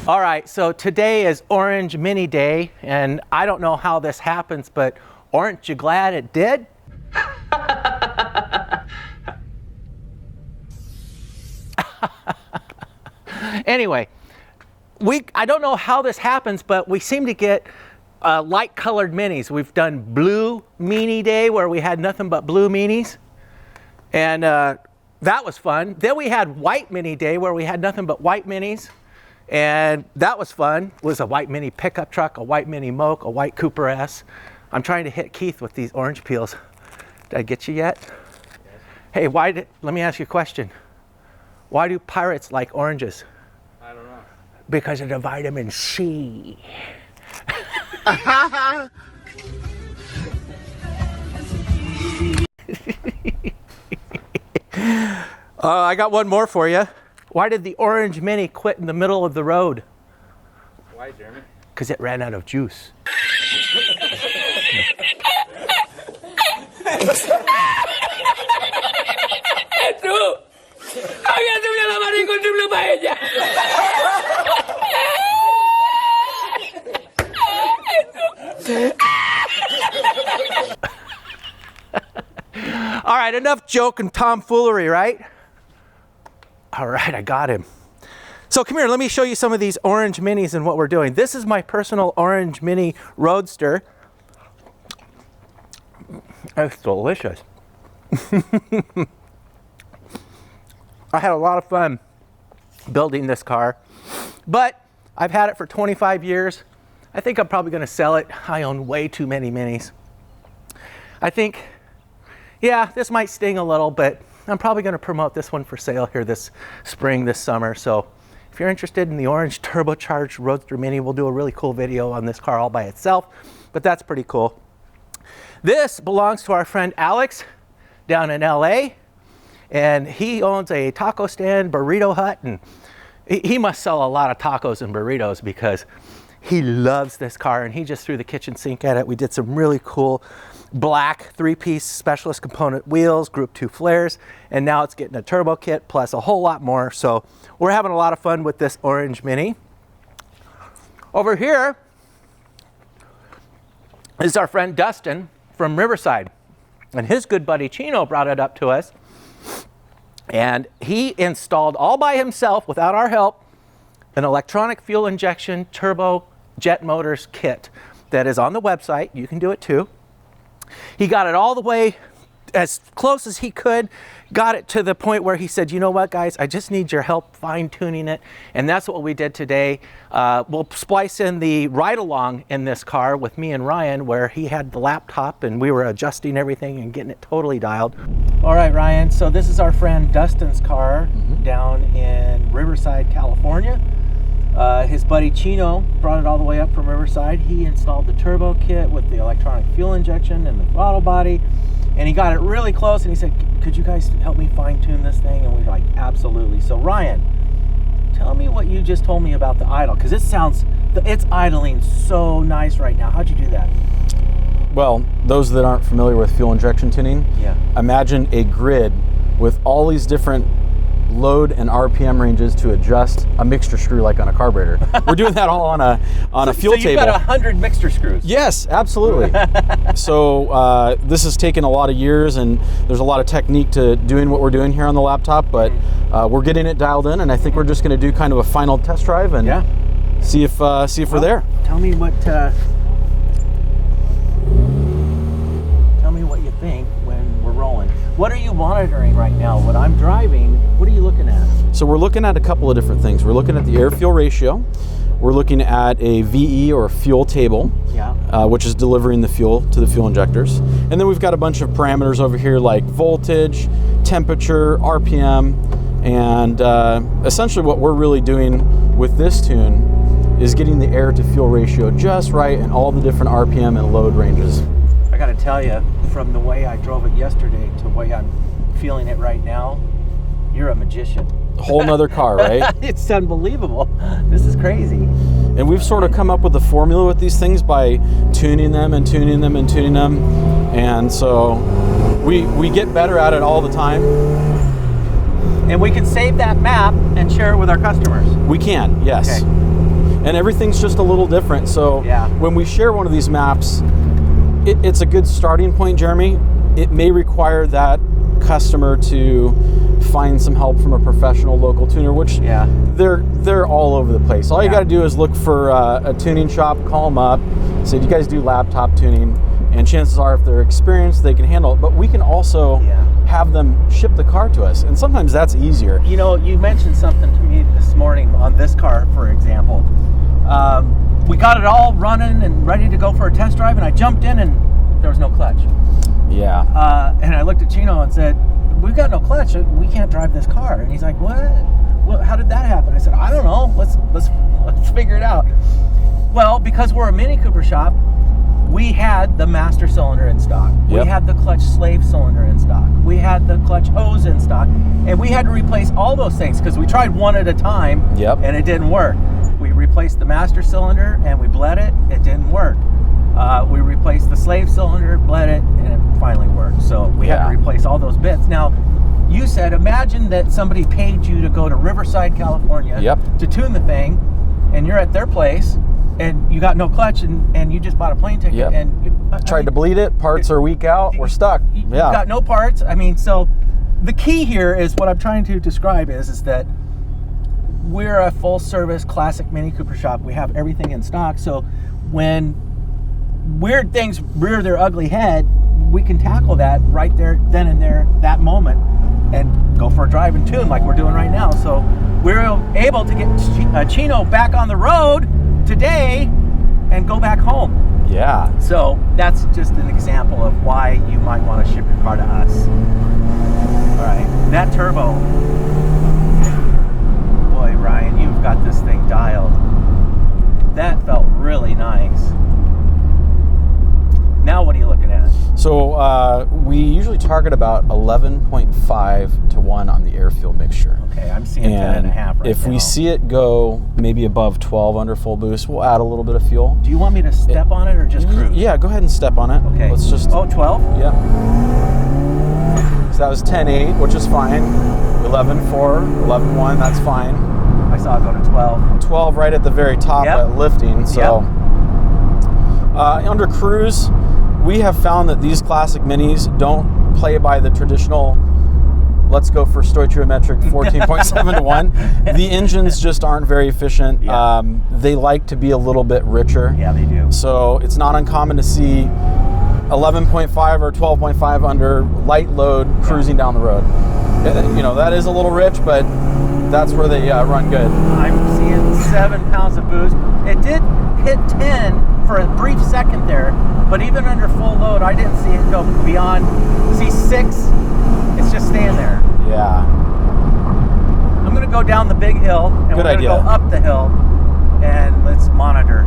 All right, so today is Orange Mini Day, and I don't know how this happens, but aren't you glad it did? Anyway, I don't know how this happens, but we seem to get light colored minis. We've done Blue Mini Day where we had nothing but blue minis, and that was fun. Then we had White Mini Day where we had nothing but white minis, and that was fun. It was a white mini pickup truck, a white mini Moke, a white Cooper S. I'm trying to hit Keith with these orange peels. Did I get you yet? Yes. Hey, let me ask you a question. Why do pirates like oranges? I don't know. Because of the vitamin C. I got one more for you. Why did the Orange Mini quit in the middle of the road? Why, Jeremy? Because it ran out of juice. All right, enough joke and tomfoolery, right? All right, I got him. So come here, let me show you some of these Orange Minis and what we're doing. This is my personal Orange Mini Roadster. It's delicious. I had a lot of fun building this car, but I've had it for 25 years. I think I'm probably going to sell it. I own way too many Minis. I think, yeah, this might sting a little, but I'm probably going to promote this one for sale here this spring, this summer. So if you're interested in the orange turbocharged Roadster Mini, we'll do a really cool video on this car all by itself, but that's pretty cool. This belongs to our friend Alex down in LA, and he owns a taco stand, burrito hut, and he must sell a lot of tacos and burritos because he loves this car, and he just threw the kitchen sink at it. We did some really cool black 3-piece specialist component wheels, Group 2 flares, and now it's getting a turbo kit plus a whole lot more. So we're having a lot of fun with this Orange Mini. Over here is our friend Dustin from Riverside, and his good buddy Chino brought it up to us, and he installed all by himself without our help an electronic fuel injection turbo jet motors kit that is on the website. You can do it too. He got it all the way as close as he could, got it to the point where he said, you know what, guys, I just need your help fine-tuning it. And that's what we did today. We'll splice in the ride-along in this car with me and Ryan, where he had the laptop and we were adjusting everything and getting it totally dialed. All right, Ryan, so this is our friend Dustin's car down in Riverside, California. His buddy Chino brought it all the way up from Riverside. He installed the turbo kit with the electronic fuel injection and the throttle body, and he got it really close, and he said, could you guys help me fine-tune this thing? And we were like, absolutely. So Ryan, tell me what you just told me about the idle, because it's idling so nice right now. How'd you do that? Well, those that aren't familiar with fuel injection tuning, imagine a grid with all these different load and RPM ranges to adjust a mixture screw like on a carburetor. We're doing that all on a fuel table. So you've got 100 mixture screws? Yes, absolutely. So this has taken a lot of years, and there's a lot of technique to doing what we're doing here on the laptop, but we're getting it dialed in, and I think we're just going to do kind of a final test drive and see if we're there. Tell me what you think when we're rolling. What are you monitoring right now? What I'm driving, what are you looking at? So we're looking at a couple of different things. We're looking at the air-fuel ratio. We're looking at a VE or fuel table, which is delivering the fuel to the fuel injectors. And then we've got a bunch of parameters over here like voltage, temperature, RPM, and essentially what we're really doing with this tune is getting the air to fuel ratio just right in all the different RPM and load ranges. I gotta tell you, from the way I drove it yesterday to the way I'm feeling it right now, you're a magician. A whole nother car, right? It's unbelievable. This is crazy. And we've sort of come up with a formula with these things by tuning them and tuning them and tuning them. And so we get better at it all the time. And we can save that map and share it with our customers. We can, yes. Okay. and everything's just a little different. So Yeah. when we share one of these maps, it's a good starting point, Jeremy. It may require that customer to find some help from a professional local tuner, which Yeah. they're all over the place. All you Yeah. got to do is look for a tuning shop, call them up, say, do you guys do laptop tuning? And chances are, if they're experienced, they can handle it. But we can also have them ship the car to us, and sometimes that's easier. You know, you mentioned something to me this morning on this car, for example. We got it all running and ready to go for a test drive, and I jumped in and there was no clutch. Yeah. And I looked at Chino and said, "We've got no clutch. We can't drive this car." And he's like, "What? How did that happen?" I said, "I don't know. Let's figure it out." Well, because we're a Mini Cooper shop, we had the master cylinder in stock. Yep. We had the clutch slave cylinder in stock. We had the clutch hose in stock. And we had to replace all those things because we tried one at a time and it didn't work. We replaced the master cylinder and we bled it. It didn't work. We replaced the slave cylinder, bled it, and it finally worked. So we had to replace all those bits. Now, you said, imagine that somebody paid you to go to Riverside, California to tune the thing, and you're at their place, and you got no clutch, and you just bought a plane ticket, and you tried to bleed it, parts are weak out, we're stuck. You got no parts. I mean, so the key here is what I'm trying to describe is that we're a full service classic Mini Cooper shop. We have everything in stock. So when weird things rear their ugly head, we can tackle that right there, then and there, that moment, and go for a drive and tune like we're doing right now. So we're able to get Chino back on the road today and go back home. Yeah. So that's just an example of why you might want to ship your car to us. All right, that turbo. Boy, Ryan, you've got this thing dialed. That felt really nice. Now what are you looking at? So we usually target about 11.5 to 1 on the air-fuel mixture. Okay, I'm seeing 10.5 right now. If we see it go maybe above 12 under full boost, we'll add a little bit of fuel. Do you want me to step on it or just cruise? Yeah, go ahead and step on it. Okay. Let's just... Oh, 12? Yeah. So that was 10.8, which is fine. 11.4, 11.1, that's fine. I saw it go to 12. 12 right at the very top at lifting. So under cruise, we have found that these classic minis don't play by the traditional, let's go for stoichiometric 14.7 to 1. The engines just aren't very efficient. Yeah. They like to be a little bit richer. Yeah, they do. So it's not uncommon to see 11.5 or 12.5 under light load cruising down the road. You know, that is a little rich, but that's where they run good. I'm seeing 7 pounds of boost. It did hit 10 for a brief second there, but even under full load, I didn't see it go beyond. See 6, it's just staying there. Yeah. I'm going to go down the big hill, and we're going to go up the hill, and let's monitor.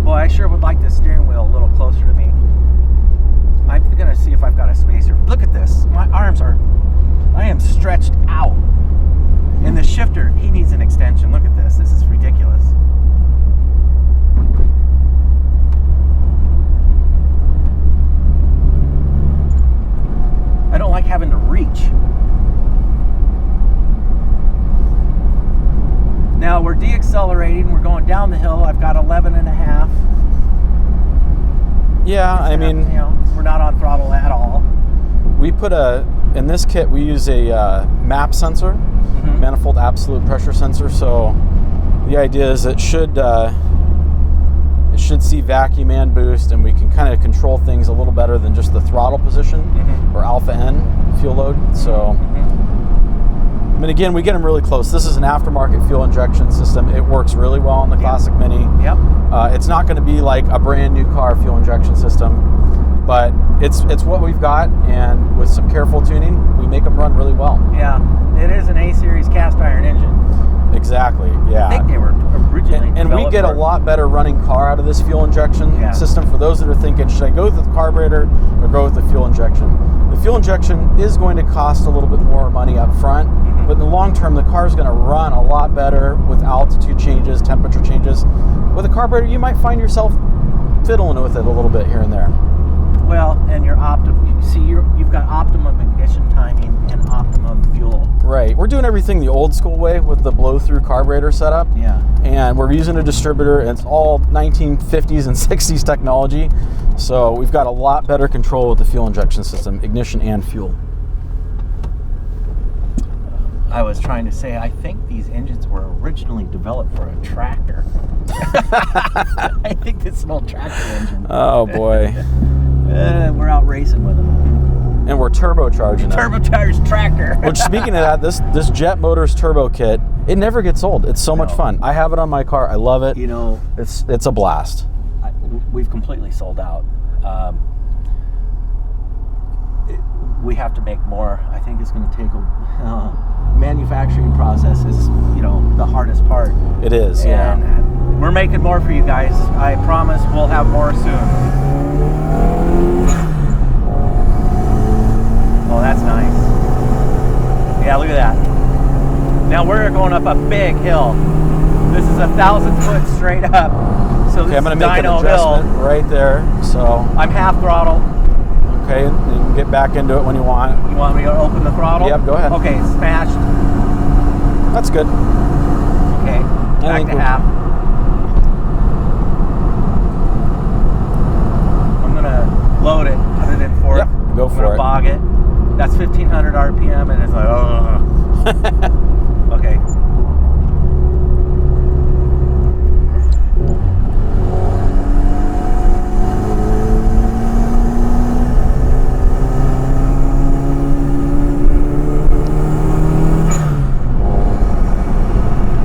Boy, I sure would like the steering wheel a little closer to me. I'm going to see if I've got a spacer. Look at this. My arms are... I am stretched out. And the shifter, he needs an extension. Look at this. This is ridiculous. I don't like having to reach. Now we're deaccelerating. We're going down the hill. I've got 11.5. Yeah, I mean, you know, we're not on throttle at all. We put in this kit, we use a MAP sensor, manifold absolute pressure sensor. So the idea is it should see vacuum and boost, and we can kind of control things a little better than just the throttle position or alpha N fuel load. So, I mean, again, we get them really close. This is an aftermarket fuel injection system. It works really well on the Classic Mini. Yep. It's not going to be like a brand new car fuel injection system, but it's what we've got, and with some careful tuning, we make them run really well. Yeah, it is an A-series cast iron engine. Exactly, yeah. I think they were originally and we get a lot better running car out of this fuel injection system. For those that are thinking, should I go with the carburetor or go with the fuel injection? The fuel injection is going to cost a little bit more money up front, but in the long term, the car is going to run a lot better with altitude changes, temperature changes. With a carburetor, you might find yourself fiddling with it a little bit here and there. Well, and you've we've got optimum ignition timing and optimum fuel. Right. We're doing everything the old school way with the blow-through carburetor setup. Yeah. And we're using a distributor, and it's all 1950s and 60s technology. So we've got a lot better control with the fuel injection system, ignition and fuel. I was trying to say, I think these engines were originally developed for a tractor. I think this is an old tractor engine. Oh boy. We're out racing with them. And we're turbocharging them. Turbocharged tractor. Which, speaking of that, this Jet Motors turbo kit, it never gets old. It's so much fun. I have it on my car. I love it. You know, it's a blast. We've completely sold out. We have to make more. I think it's going to take manufacturing process is, you know, the hardest part. It is, and we're making more for you guys. I promise we'll have more soon. Oh, that's nice. Yeah, look at that. Now we're going up a big hill. This is 1,000 foot straight up. So this I'm going is to make an Dino adjustment Hill. right there. So I'm half throttle. okay, and you can get back into it when you want. You want me to open the throttle? Yep, go ahead. Okay, smashed. That's good. Okay, back to half. I'm gonna load it, put it in fourth. Yep, go for it. Bog it. That's 1,500 RPM, and it's like, oh. Okay.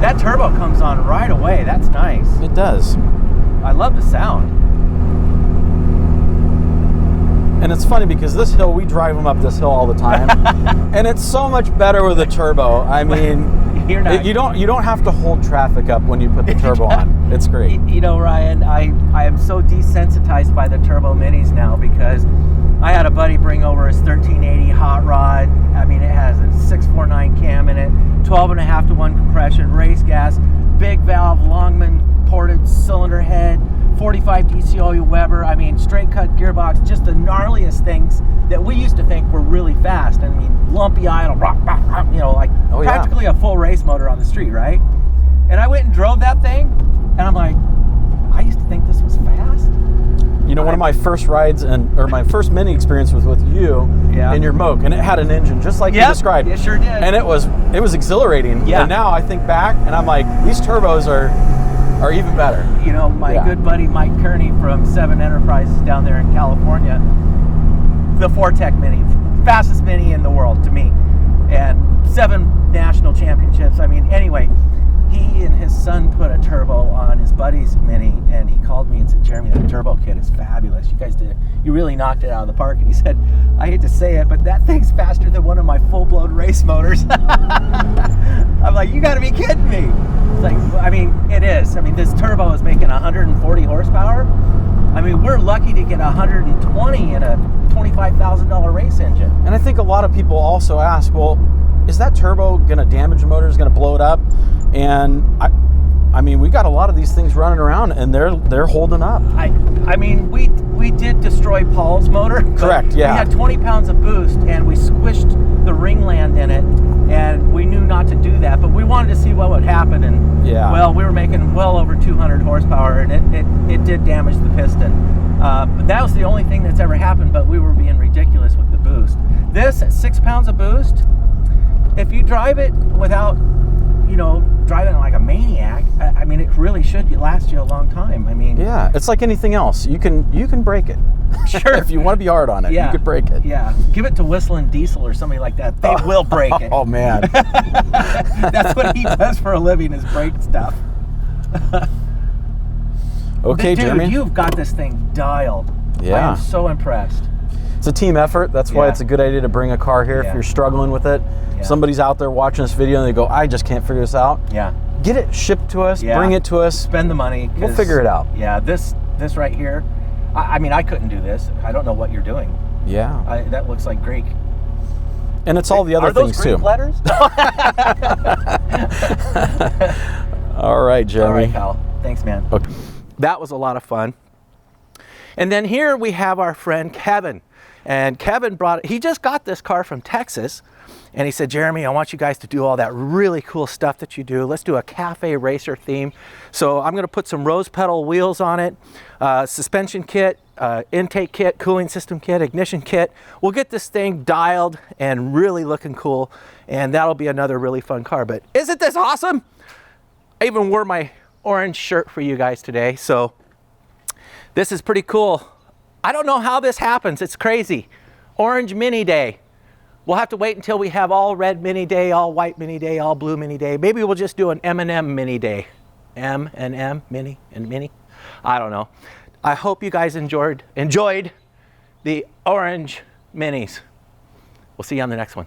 That turbo comes on right away. That's nice. It does. I love the sound. And it's funny because this hill, we drive them up this hill all the time, and it's so much better with a turbo. I mean, you don't have to hold traffic up when you put the turbo on. It's great. You know, Ryan, I am so desensitized by the turbo minis now because I had a buddy bring over his 1380 hot rod. I mean, it has a 649 cam in it, 12.5 to 1 compression, race gas, big valve, Longman ported cylinder head, 45 DCOU Weber. I mean, straight cut gearbox, just the gnarliest things that we used to think were really fast. I mean, lumpy idle, rock, you know, like practically a full race motor on the street, right? And I went and drove that thing, and I'm like, I used to think this was fast. You know, one of my first rides or my first mini experience was with you in your Moke, and it had an engine just like you described. It sure did. And it was exhilarating. Yeah. And now I think back, and I'm like, these turbos are even better. You know, my good buddy Mike Kearney from 7 Enterprises down there in California, the Fortec Mini, fastest Mini in the world to me, and 7 national championships. I mean, anyway, he and his son put a turbo on his buddy's Mini, and he called me and said, Jeremy, that turbo kit is fabulous. You guys you really knocked it out of the park. And he said, I hate to say it, but that thing's faster than one of my full-blown race motors. I'm like, you gotta be kidding me. It's like, I mean, it is. I mean, this turbo is making 140 horsepower. I mean, we're lucky to get 120 in a $25,000 race engine. And I think a lot of people also ask, well, is that turbo going to damage the motor? Is going to blow it up? And I mean, we got a lot of these things running around, and they're holding up. I mean, we did destroy Paul's motor. Correct. Yeah. We had 20 pounds of boost, and we squished the ringland in it, and we knew not to do that, but we wanted to see what would happen. And well, we were making well over 200 horsepower, and it did damage the piston. But that was the only thing that's ever happened. But we were being ridiculous with the boost. This at 6 pounds of boost, if you drive it without, you know, driving it like a maniac, I mean, it really should last you a long time. I mean, yeah, it's like anything else. You can break it. Sure. If you want to be hard on it, you could break it. Yeah, give it to Whistling Diesel or somebody like that. They will break it. Oh man, that's what he does for a living, is break stuff. Okay, dude, Jeremy, you've got this thing dialed. Yeah, I am so impressed. It's a team effort. That's why it's a good idea to bring a car here if you're struggling with it. Somebody's out there watching this video and they go, I just can't figure this out. Yeah. Get it shipped to us, bring it to us. Spend the money. We'll figure it out. Yeah, this right here, I mean, I couldn't do this. I don't know what you're doing. Yeah. That looks like Greek. And it's all the other things too. Are those Greek letters? All right, Jeremy. All right, pal. Thanks, man. Okay. That was a lot of fun. And then here we have our friend Kevin. And Kevin he just got this car from Texas. And he said, Jeremy, I want you guys to do all that really cool stuff that you do. Let's do a cafe racer theme. So I'm going to put some rose petal wheels on it, suspension kit, intake kit, cooling system kit, ignition kit. We'll get this thing dialed and really looking cool. And that'll be another really fun car. But isn't this awesome? I even wore my orange shirt for you guys today. So this is pretty cool. I don't know how this happens. It's crazy. Orange Mini Day. We'll have to wait until we have all red Mini Day, all white Mini Day, all blue Mini Day. Maybe we'll just do an M&M Mini Day. M and M, Mini and Mini. I don't know. I hope you guys enjoyed the orange minis. We'll see you on the next one.